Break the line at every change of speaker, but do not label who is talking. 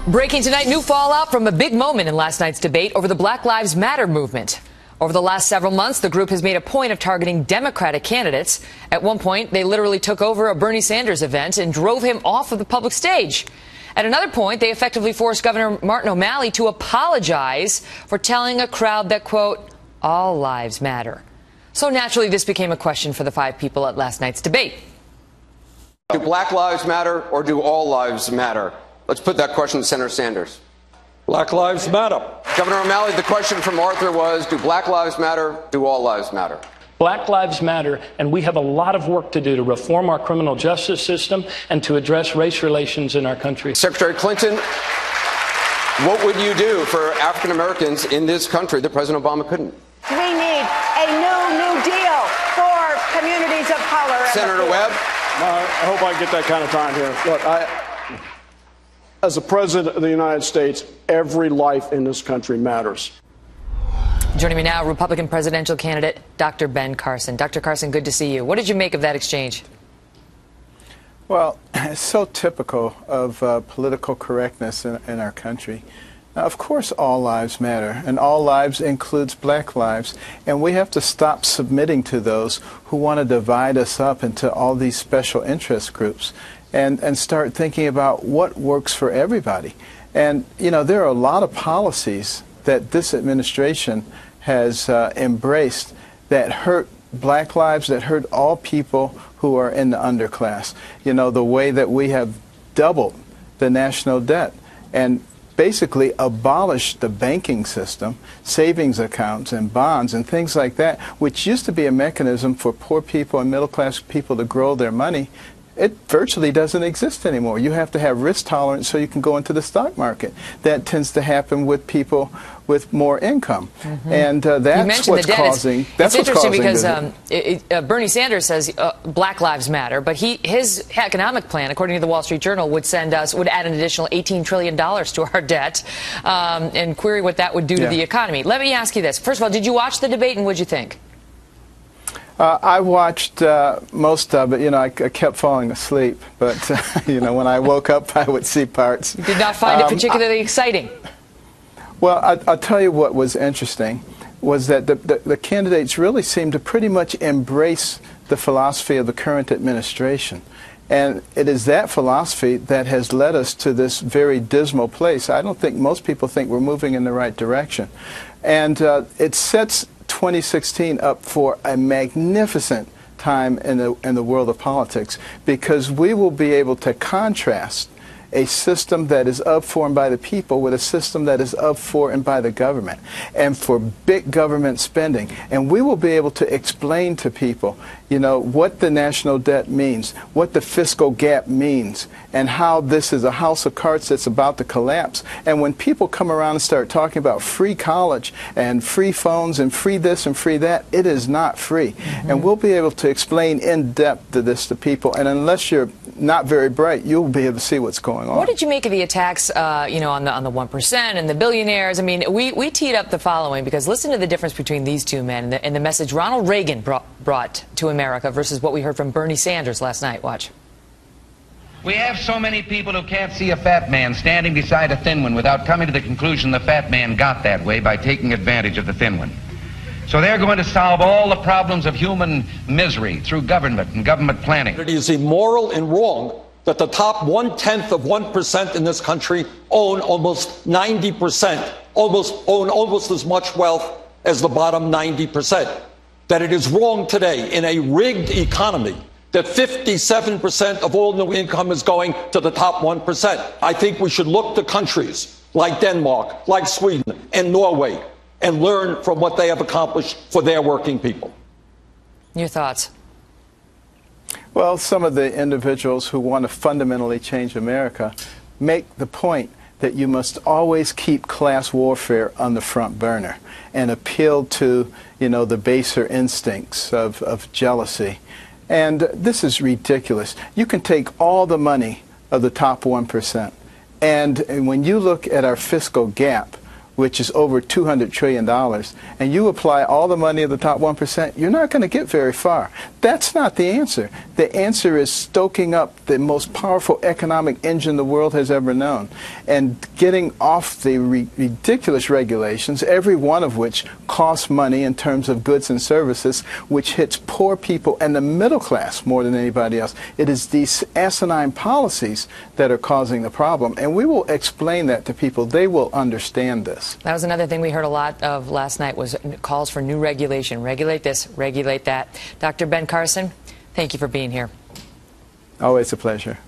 Breaking tonight, new fallout from a big moment in last night's debate over the Black Lives Matter movement. Over the last several months, the group has made a point of targeting Democratic candidates. At one point, they literally took over a Bernie Sanders event and drove him off of the public stage. At another point, they effectively forced Governor Martin O'Malley to apologize for telling a crowd that, quote, all lives matter. So naturally, this became a question for the five people at last night's debate.
Do Black Lives matter or do all lives matter? Let's put that question to Senator Sanders.
Black Lives Matter.
Governor O'Malley, the question from Arthur was, do Black Lives matter? Do all lives matter?
Black Lives Matter, and we have a lot of work to do to reform our criminal justice system and to address race relations in our country.
Secretary Clinton, what would you do for African Americans in this country that President Obama couldn't?
We need a new deal for communities of color.
Senator Webb?
I hope I get that kind of time here. Look, as the President of the United States, every life in this country matters.
Joining me now, Republican presidential candidate Dr. Ben Carson. Dr. Carson, good to see you. What did you make of that exchange?
Well, it's so typical of political correctness in our country. Now, of course, all lives matter, and all lives includes black lives, and we have to stop submitting to those who want to divide us up into all these special interest groups and start thinking about what works for everybody. And, you know, there are a lot of policies that this administration has embraced that hurt black lives, that hurt all people who are in the underclass. You know, the way that we have doubled the national debt and basically abolished the banking system, savings accounts and bonds and things like that, which used to be a mechanism for poor people and middle-class people to grow their money. It virtually doesn't exist anymore. You have to have risk tolerance so you can go into the stock market. That tends to happen with people with more income. And that's what's causing.
It's interesting because Bernie Sanders says Black Lives Matter, but his economic plan, according to the Wall Street Journal, would add an additional $18 trillion to our debt, and query what that would do to the economy. Let me ask you this. First of all, did you watch the debate and what did you think?
I watched most of it. You know, I kept falling asleep, but you know, when I woke up, I would see parts.
You did not find it particularly exciting?
Well, I'll tell you what was interesting was that the candidates really seemed to pretty much embrace the philosophy of the current administration. And it is that philosophy that has led us to this very dismal place. I don't think most people think we're moving in the right direction. And it sets 2016 up for a magnificent time in the world of politics, because we will be able to contrast a system that is of for and by the people with a system that is of for and by the government, and for big government spending. And we will be able to explain to people, you know, what the national debt means, what the fiscal gap means, and how this is a house of cards that's about to collapse. And when people come around and start talking about free college and free phones and free this and free that, it is not free. And we'll be able to explain in depth to this to people. And unless you're not very bright, you'll be able to see what's going on.
What did you make of the attacks, you know, on the 1% and the billionaires? I mean, we teed up the following, because listen to the difference between these two men and the message Ronald Reagan brought to America versus what we heard from Bernie Sanders last night. Watch.
We have so many people who can't see a fat man standing beside a thin one without coming to the conclusion the fat man got that way by taking advantage of the thin one. So they're going to solve all the problems of human misery through government and government planning.
It is immoral and wrong that the top 1/10 of 1% in this country own almost 90%, own almost as much wealth as the bottom 90%. That it is wrong today in a rigged economy that 57% of all new income is going to the top 1%. I think we should look to countries like Denmark, like Sweden and Norway, and learn from what they have accomplished for their working people.
Your thoughts?
Well, some of the individuals who want to fundamentally change America make the point that you must always keep class warfare on the front burner and appeal to, you know, the baser instincts of jealousy. And this is ridiculous. You can take all the money of the top 1%, and when you look at our fiscal gap, which is over $200 trillion, and you apply all the money of the top 1%, you're not going to get very far. That's not the answer. The answer is stoking up the most powerful economic engine the world has ever known and getting off the ridiculous regulations, every one of which costs money in terms of goods and services, which hits poor people and the middle class more than anybody else. It is these asinine policies that are causing the problem, and we will explain that to people. They will understand this.
That was another thing we heard a lot of last night, was calls for new regulation. Regulate this, regulate that. Dr. Ben Carson, thank you for being here.
Always a pleasure.